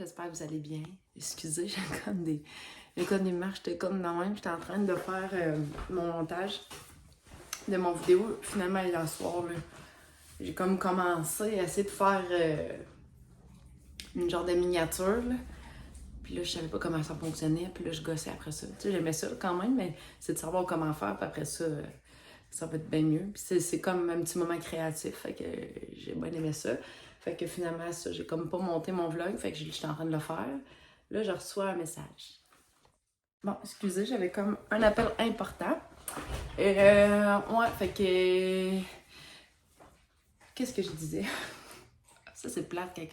j'espère que vous allez bien. Excusez, j'ai comme des marches, j'étais comme dans même, j'étais en train de faire mon montage de mon vidéo. Finalement, hier soir, là, j'ai comme commencé à essayer de faire une genre de miniature, là. Puis là, je savais pas comment ça fonctionnait, puis là, je gossais après ça. Tu sais, j'aimais ça quand même, mais c'est de savoir comment faire, puis après ça, ça va être bien mieux. Puis c'est comme un petit moment créatif, fait que j'ai bien aimé ça. Fait que finalement, ça, j'ai comme pas monté mon vlog, fait que j'étais en train de le faire. Là, je reçois un message. Bon, excusez, j'avais comme un appel important. Ouais, fait que... Qu'est-ce que je disais? Ça, c'est plate quand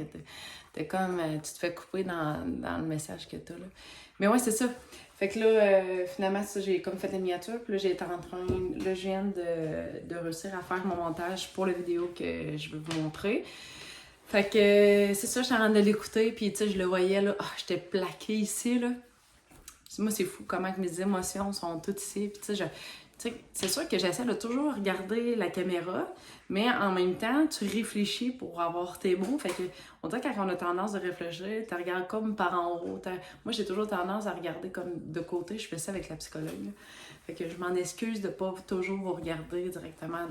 t'es comme... tu te fais couper dans le message que t'as, là. Mais ouais, c'est ça. Fait que là, finalement, ça, j'ai comme fait la miniature. Puis là, j'ai été en train... Là, je viens de réussir à faire mon montage pour la vidéo que je veux vous montrer. Fait que c'est ça, je suis en train de l'écouter. Puis, tu sais, je le voyais, là. J'étais plaquée ici, là. Moi, c'est fou comment que mes émotions sont toutes ici. Puis, tu sais, c'est sûr que j'essaie de toujours regarder la caméra, mais en même temps, tu réfléchis pour avoir tes mots. Fait que, on dirait que quand on a tendance de réfléchir, tu regardes comme par en haut. Moi, j'ai toujours tendance à regarder comme de côté. Je fais ça avec la psychologue, là. Fait que je m'en excuse de pas toujours vous regarder directement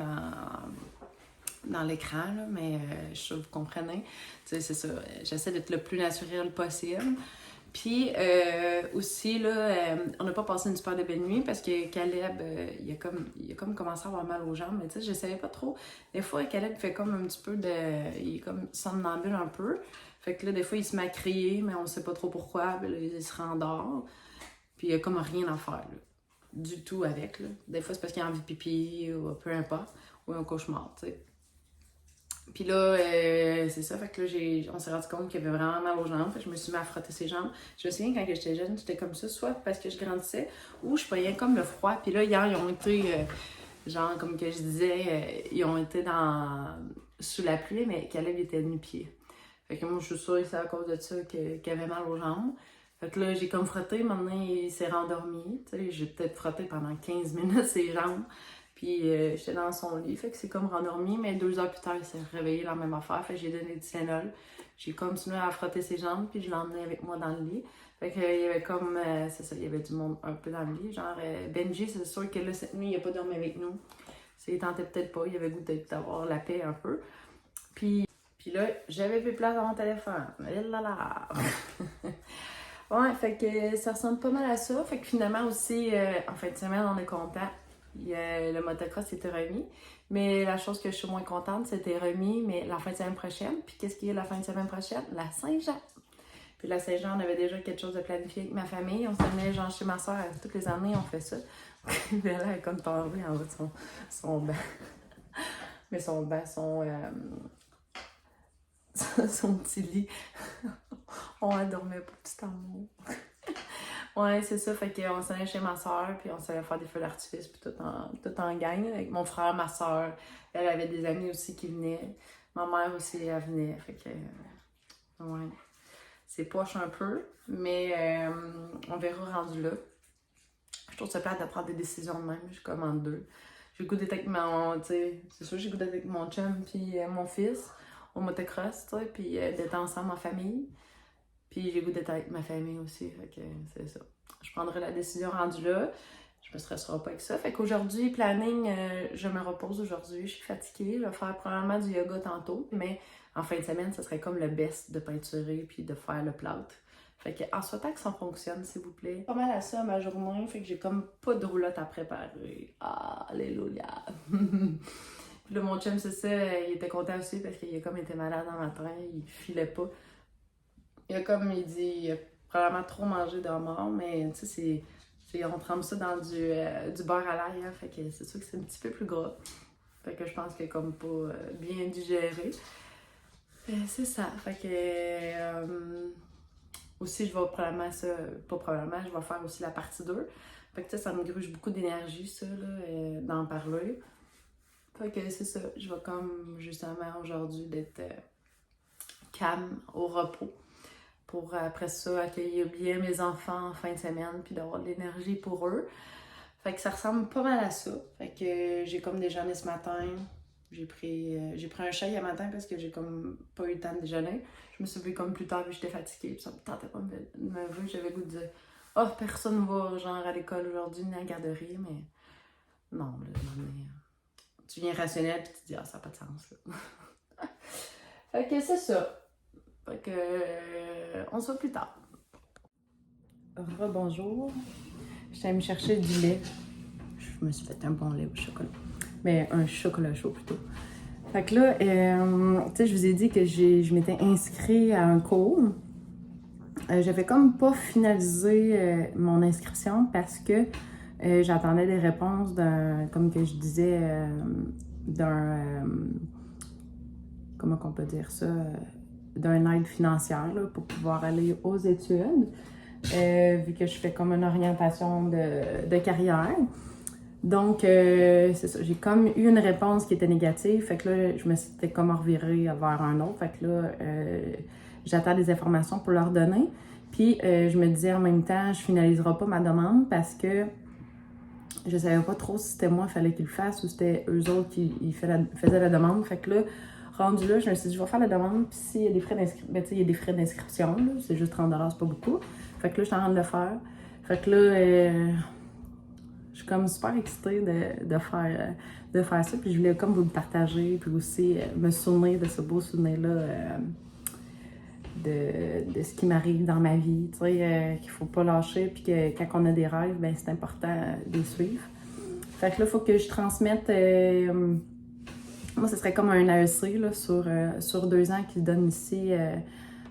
dans l'écran, là, mais je suis sûre que vous comprenez. Tu sais, c'est ça. J'essaie d'être le plus naturel possible. Puis aussi, là, on n'a pas passé une super de belle nuit parce que Caleb, il a comme commencé à avoir mal aux jambes. Mais tu sais, je savais pas trop. Des fois, Caleb fait comme un petit peu de... Il est comme somnambule un peu. Fait que là, des fois, il se met à crier, mais on sait pas trop pourquoi. Puis là, il se rendort. Puis il a comme rien à faire, là. Du tout avec, là. Des fois, c'est parce qu'il a envie de pipi ou peu importe. Ou un cauchemar, tu sais. Puis là, c'est ça, fait que là, on s'est rendu compte qu'il avait vraiment mal aux jambes, fait que je me suis mis à frotter ses jambes. Je me souviens, quand j'étais jeune, j'étais comme ça, soit parce que je grandissais, ou je voyais comme le froid. Puis là, hier, ils ont été, genre, comme que je disais, ils ont été sous la pluie, mais Caleb était nu-pied. Fait que moi, je suis sûre que c'est à cause de ça qu'il avait mal aux jambes. Fait que là, j'ai comme frotté, maintenant, il s'est rendormi. Tu sais, j'ai peut-être frotté pendant 15 minutes ses jambes. Puis j'étais dans son lit, fait que c'est comme rendormi, mais 2 heures plus tard, il s'est réveillé la même affaire, fait que j'ai donné du Tylenol. J'ai continué à frotter ses jambes, puis je l'ai emmené avec moi dans le lit. Fait que il y avait comme, c'est ça, il y avait du monde un peu dans le lit. Genre, Benji, c'est sûr que là, cette nuit, il n'a pas dormi avec nous. Il tentait peut-être pas, il avait goût d'avoir la paix un peu. Puis là, j'avais plus de place dans mon téléphone. Et là là! Ouais, fait que ça ressemble pas mal à ça. Fait que finalement aussi, en fin de semaine, on est content. Le motocross était remis. Mais la chose que je suis moins contente, c'était remis, mais la fin de semaine prochaine. Puis qu'est-ce qu'il y a la fin de semaine prochaine? La Saint-Jean. Puis la Saint-Jean, on avait déjà quelque chose de planifié avec ma famille. On s'amenait genre chez ma soeur, toutes les années, on fait ça. Puis là, elle est comme tombée en haut de son banc. Mais son banc, son petit lit. On dormait pas, petit amour. Ouais, c'est ça. Fait qu'on s'en allait chez ma soeur, puis on s'allait faire des feux d'artifice, puis tout en gang, avec mon frère, ma soeur. Elle avait des amis aussi qui venaient. Ma mère aussi, elle venait. Fait que, ouais. C'est poche un peu, mais on verra rendu là. Je trouve ça plate de prendre des décisions de même. Je commande deux. J'ai le goût d'être avec mon, tu sais, c'est sûr, j'ai le goût d'être avec mon chum, puis mon fils, au motocross, tu sais, puis d'être ensemble en famille. Puis j'ai le goût d'être avec ma famille aussi, fait que c'est ça. Je prendrai la décision rendue là. Je me stresserai pas avec ça. Fait qu'aujourd'hui, planning, je me repose aujourd'hui. Je suis fatiguée. Je vais faire probablement du yoga tantôt. Mais en fin de semaine, ce serait comme le best de peinturer puis de faire le plâtre. Fait que en souhaitant que ça fonctionne, s'il vous plaît. Pas mal à ça ma journée. Fait que j'ai comme pas de roulotte à préparer. Ah, alléluia! Puis là, mon chum, c'est ça, il était content aussi parce qu'il a comme été malade un matin. Il filait pas. Il dit, il a probablement trop mangé de mort, mais tu sais, on trempe ça dans du beurre à l'ail, hein, fait que c'est sûr que c'est un petit peu plus gras. Fait que je pense qu'il est comme pas bien digéré. C'est ça, fait que aussi je vais probablement ça, pas probablement, je vais faire aussi la partie 2. Fait que ça me gruge beaucoup d'énergie, ça, là, d'en parler. Fait que c'est ça, je vais comme justement aujourd'hui d'être calme, au repos, pour après ça accueillir bien mes enfants en fin de semaine puis d'avoir de l'énergie pour eux. Fait que ça ressemble pas mal à ça. Fait que j'ai comme déjeuné ce matin. J'ai pris un chat hier matin parce que j'ai comme pas eu le temps de déjeuner. Je me suis levée comme plus tard et j'étais fatiguée. Puis ça me tentait pas de me lever. J'avais le goût de dire oh, personne va genre à l'école aujourd'hui ni à la garderie, mais non, là, tu viens rationnel puis tu te dis ah, ça n'a pas de sens. Là. Fait que c'est ça. Fait que on se voit plus tard. Rebonjour. J'étais allée me chercher du lait. Je me suis fait un bon lait au chocolat. Mais un chocolat chaud plutôt. Fait que là, tu sais, je vous ai dit que je m'étais inscrite à un cours. J'avais comme pas finalisé mon inscription parce que j'attendais des réponses comme que je disais, comment qu'on peut dire ça, d'un aide financière là, pour pouvoir aller aux études, vu que je fais comme une orientation de carrière. Donc, c'est ça, j'ai comme eu une réponse qui était négative, fait que là, je me suis comme revirée vers un autre, fait que là, j'attends des informations pour leur donner. Puis, je me disais en même temps, je finaliserai pas ma demande parce que je savais pas trop si c'était moi qu'il fallait qu'ils le fassent ou c'était eux autres qui faisaient la demande. Fait que là, rendu là, je me suis dit, je vais faire la demande, puis s'il y a des frais d'inscription, ben, tu sais, il y a des frais d'inscription, c'est juste 30$, c'est pas beaucoup. Fait que là, je suis en train de le faire. Fait que là, je suis comme super excitée de faire ça, puis je voulais comme vous le partager, puis aussi me souvenir de ce beau souvenir-là de ce qui m'arrive dans ma vie, tu sais, qu'il faut pas lâcher, puis que quand on a des rêves, ben c'est important de les suivre. Fait que là, il faut que je transmette, moi, ce serait comme un AEC là, sur 2 ans qu'ils donnent ici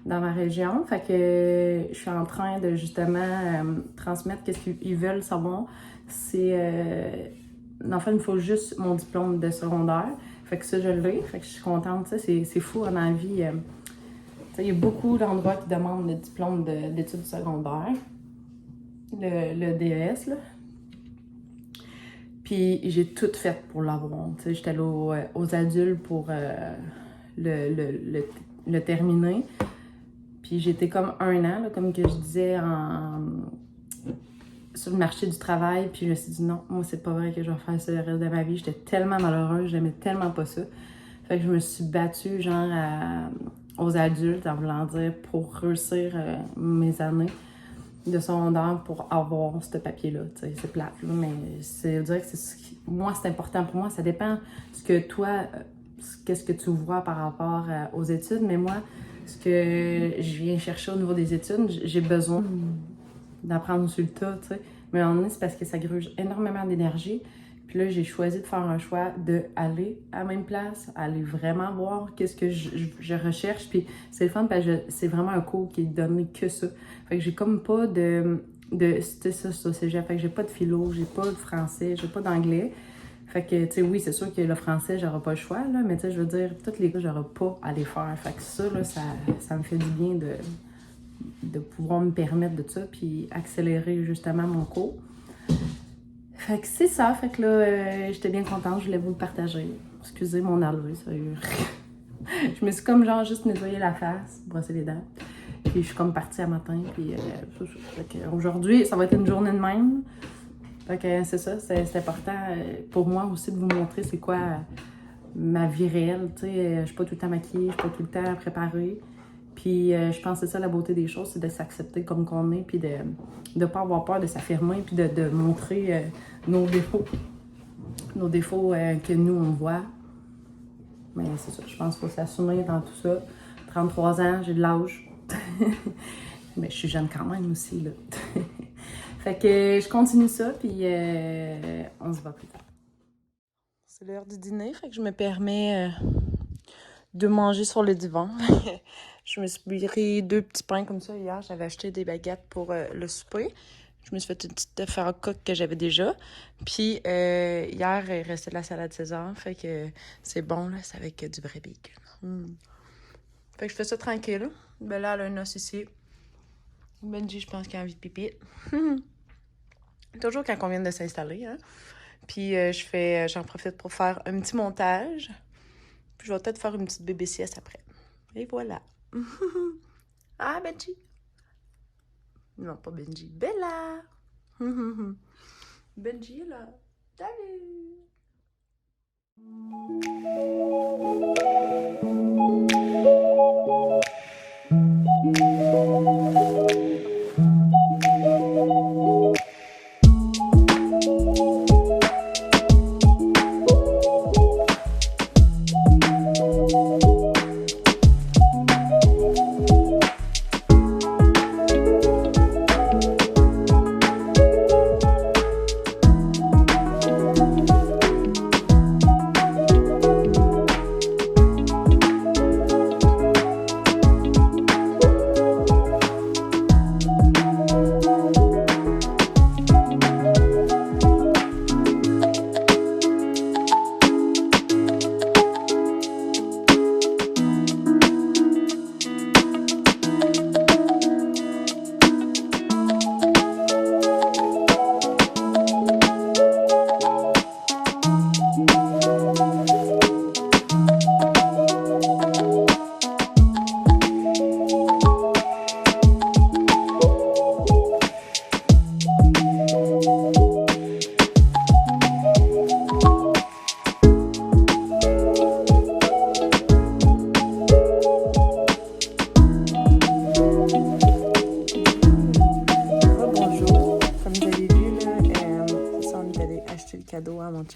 dans ma région. Fait que je suis en train de justement transmettre qu'est-ce qu'ils veulent savoir. En fait, il me faut juste mon diplôme de secondaire. Fait que ça, je l'ai. Fait que je suis contente. C'est fou dans la vie. Il y a beaucoup d'endroits qui demandent le diplôme d'études secondaires. Le DES, là. Puis j'ai tout fait pour l'avoir. J'étais allée aux adultes pour le terminer. Puis j'étais comme 1 an, là, comme que je disais, sur le marché du travail. Puis je me suis dit non, moi c'est pas vrai que je vais faire ça le reste de ma vie. J'étais tellement malheureuse, j'aimais tellement pas ça. Fait que je me suis battue genre aux adultes en voulant dire pour réussir mes années de secondaire pour avoir ce papier-là. C'est plate, là, mais je dirais que moi, c'est important pour moi. Ça dépend ce que toi, qu'est-ce que tu vois par rapport aux études, mais moi, ce que je viens chercher au niveau des études, j'ai besoin d'apprendre sur le tas, tu sais. Mais en est, c'est parce que ça gruge énormément d'énergie. Puis là, j'ai choisi de faire un choix d'aller à la même place, aller vraiment voir qu'est-ce que je recherche. Puis c'est le fun parce que c'est vraiment un cours qui est donné que ça. Fait que j'ai comme pas c'était ça, cégep. Fait que j'ai pas de philo, j'ai pas de français, j'ai pas d'anglais. Fait que, tu sais, oui, c'est sûr que le français, j'aurai pas le choix, là, mais tu sais, je veux dire, toutes les cours, j'aurai pas à les faire. Fait que ça, là, ça me fait du bien de pouvoir me permettre de ça, puis accélérer justement mon cours. Fait que c'est ça, fait que là, j'étais bien contente, je voulais vous le partager. Excusez mon allure, sérieux. Je me suis comme genre juste nettoyé la face, brossé les dents. Puis je suis comme partie à matin, puis aujourd'hui, ça va être une journée de même. Fait que c'est ça, c'est important pour moi aussi de vous montrer c'est quoi ma vie réelle, tu sais. Je suis pas tout le temps maquillée, je suis pas tout le temps préparée. Puis je pense que c'est ça la beauté des choses, c'est de s'accepter comme qu'on est, puis de ne pas avoir peur de s'affirmer, puis de montrer nos défauts. Nos défauts que nous, on voit. Mais c'est ça, je pense qu'il faut s'assumer dans tout ça. 33 ans, j'ai de l'âge. Mais je suis jeune quand même aussi, là. Fait que je continue ça, puis on se voit plus tard. C'est l'heure du dîner, fait que je me permets de manger sur le divan. Je me suis pris 2 petits pains comme ça hier. J'avais acheté des baguettes pour le souper. Je me suis fait une petite farcoque que j'avais déjà. Puis hier, il restait de la salade César. Fait que c'est bon, là. C'est avec du vrai bacon. Fait que je fais ça tranquille. Ben là, elle a un os ici. Benji, je pense qu'il a envie de pipi. Toujours quand on vient de s'installer, hein. Puis j'en profite pour faire un petit montage. Puis je vais peut-être faire une petite bébé sieste après. Et voilà. Ah, Benji. Non, pas Benji. Bella. Benji est là. Salut.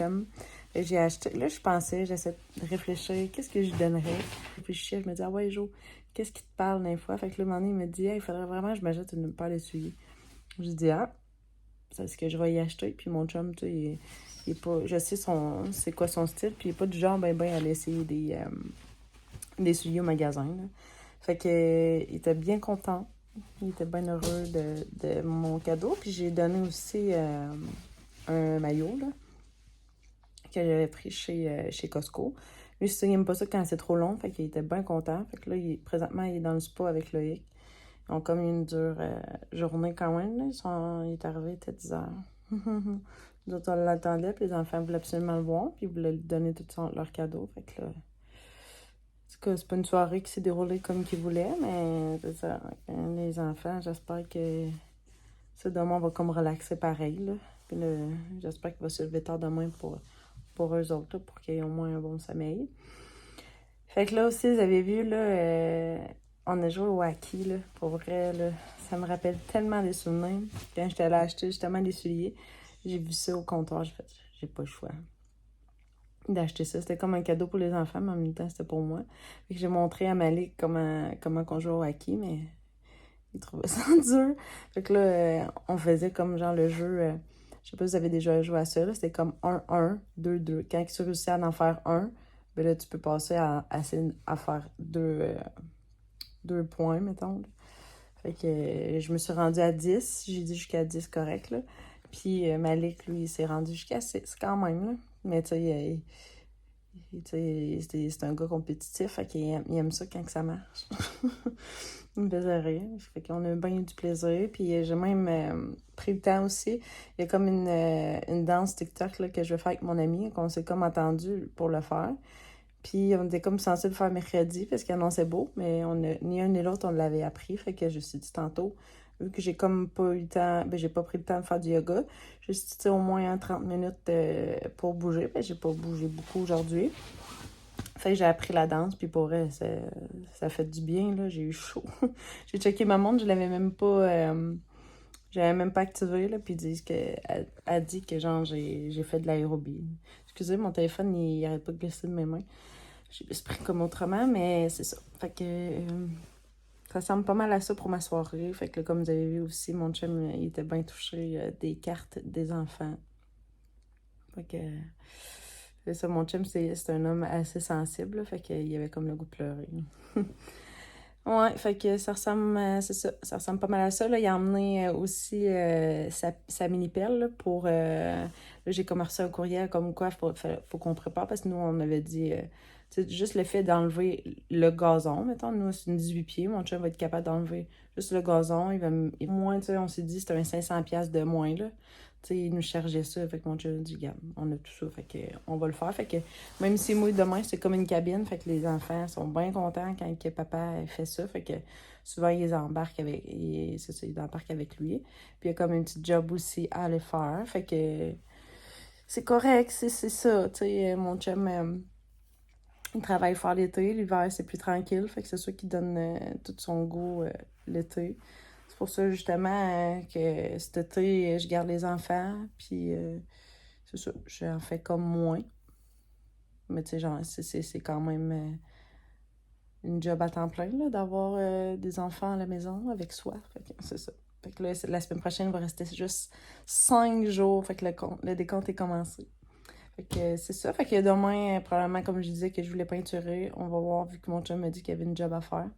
chum. Et j'ai acheté, là, j'essaie de réfléchir, qu'est-ce que je lui donnerais? Je réfléchissais, je me dis, ah ouais, Jo, qu'est-ce qui te parle d'un fois? Fait que là, un moment donné, il me dit, hey, il faudrait vraiment que je m'achète une paire d'essuie. Je dis, ah, c'est ce que je vais y acheter. Puis mon chum, tu sais, il est pas, je sais c'est quoi son style, puis il est pas du genre, ben, à aller essayer des souliers au magasin, là. Fait que, il était bien content. Il était bien heureux de mon cadeau. Puis j'ai donné aussi un maillot, là, que j'avais pris chez Costco. Lui, il n'aime pas ça quand c'est trop long. Fait qu'il était bien content. Fait que là, présentement, il est dans le spa avec Loïc. Ils ont comme une dure journée quand même, là. Il est arrivé, il était 10 heures. Nous autres, on l'attendait, puis les enfants voulaient absolument le voir, puis ils voulaient lui donner tous leurs cadeaux. Fait que là, en tout cas, c'est pas une soirée qui s'est déroulée comme qu'ils voulaient, mais c'est ça. Les enfants, j'espère que ça, demain, on va comme relaxer pareil, là. Puis là, j'espère qu'il va se lever tard demain pour eux autres, là, pour qu'ils aient au moins un bon sommeil. Fait que là aussi, vous avez vu, là, on a joué au hockey, là. Pour vrai, là, ça me rappelle tellement des souvenirs. Quand j'étais allée acheter justement des souliers, j'ai vu ça au comptoir, j'ai fait, j'ai pas le choix d'acheter ça. C'était comme un cadeau pour les enfants, mais en même temps, c'était pour moi. Fait que j'ai montré à Malik comment on joue au hockey, mais il trouvait ça dur. Fait que là, on faisait comme genre le jeu, je sais pas si vous avez déjà joué à ça, là, c'était comme 1-1, 2-2. Quand tu réussis à en faire un, ben là, tu peux passer à faire deux points, mettons, là. Fait que je me suis rendue à 10. J'ai dit jusqu'à 10, correct, là. Puis Malik, lui, il s'est rendu jusqu'à 6 quand même, là. Mais tu sais, c'est un gars compétitif, fait qu'il aime ça quand que ça marche. Il me faisait rire. Fait qu'on a bien eu du plaisir. Puis j'ai même pris le temps aussi. Il y a comme une danse TikTok là, que je vais faire avec mon ami, qu'on s'est comme entendu pour le faire. Puis on était comme censé le faire mercredi parce qu'il annonçait beau, mais ni un ni l'autre on l'avait appris. Fait que je me suis dit tantôt, vu que j'ai comme pas eu le temps, ben j'ai pas pris le temps de faire du yoga, je me suis dit au moins 30 minutes pour bouger. Ben j'ai pas bougé beaucoup aujourd'hui. Fait que j'ai appris la danse, puis pour elle, ça fait du bien, là. J'ai eu chaud. J'ai checké ma montre, je l'avais même pas... j'avais même pas activé, là, puis elle dit que, genre, j'ai fait de l'aérobie. Excusez, mon téléphone, il arrête pas de glisser de mes mains. J'ai l'esprit comme autrement, mais c'est ça. Fait que... ça ressemble pas mal à ça pour ma soirée. Fait que, là, comme vous avez vu aussi, mon chum, il était bien touché des cartes des enfants. Fait que... c'est ça, mon chum, c'est un homme assez sensible, là, fait qu'il avait comme le goût de pleurer. Ouais, fait que ça ressemble, c'est ça, ça ressemble pas mal à ça, là. Il a emmené aussi sa mini-pelle, là, pour... là, j'ai comme reçu un courriel comme quoi faut qu'on prépare, parce que nous, on avait dit... tu sais, juste le fait d'enlever le gazon, mettons, nous, c'est une 18 pieds, mon chum va être capable d'enlever juste le gazon, moins, tu sais, on s'est dit, c'était un 500$ de moins, là. Tu sais, il nous chargeait ça, fait que mon chum dit, regarde, on a tout ça, fait que on va le faire, fait que même si moi, demain, c'est comme une cabine, fait que les enfants sont bien contents quand que papa fait ça, fait que souvent, ils embarquent c'est ça, ils embarquent avec lui, puis il y a comme une petite job aussi à aller faire, fait que c'est correct, c'est ça, tu sais, mon chum... il travaille fort l'été, l'hiver c'est plus tranquille, fait que c'est ça qui donne tout son goût l'été. C'est pour ça justement que cet été, je garde les enfants, puis c'est ça, j'en fais comme moins. Mais tu sais, genre, c'est quand même une job à temps plein, là, d'avoir des enfants à la maison avec soi. Fait que c'est ça. Fait que là, la semaine prochaine, il va rester juste 5 jours, fait que le décompte est commencé. Fait que c'est ça. Fait que demain, probablement, comme je disais, que je voulais peinturer, on va voir, vu que mon chum m'a dit qu'il y avait une job à faire.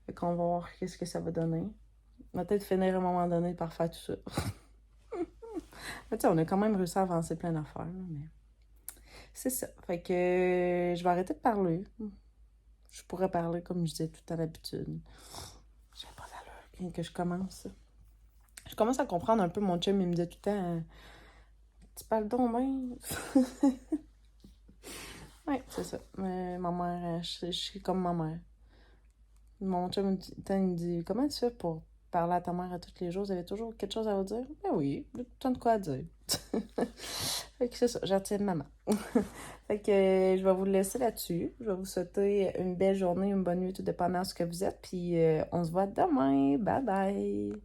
Fait qu'on va voir qu'est-ce que ça va donner. On va peut-être finir à un moment donné par faire tout ça. Mais tu sais, on a quand même réussi à avancer plein d'affaires, là, mais c'est ça. Fait que je vais arrêter de parler. Je pourrais parler comme je disais tout à l'habitude. J'ai pas d'allure que je commence. Je commence à comprendre un peu mon chum, il me dit tout le temps... tu parles donc bien. Ouais, c'est ça. Ma mère, je suis comme ma mère. Mon chum, il me dit, comment tu fais pour parler à ta mère à tous les jours? Vous avez toujours quelque chose à vous dire? Ben oui, j'ai tout le temps de quoi à dire. Fait que c'est ça, j'en tiens de maman. Fait que je vais vous laisser là-dessus. Je vais vous souhaiter une belle journée, une bonne nuit, tout dépendant de ce que vous êtes. Puis on se voit demain. Bye bye!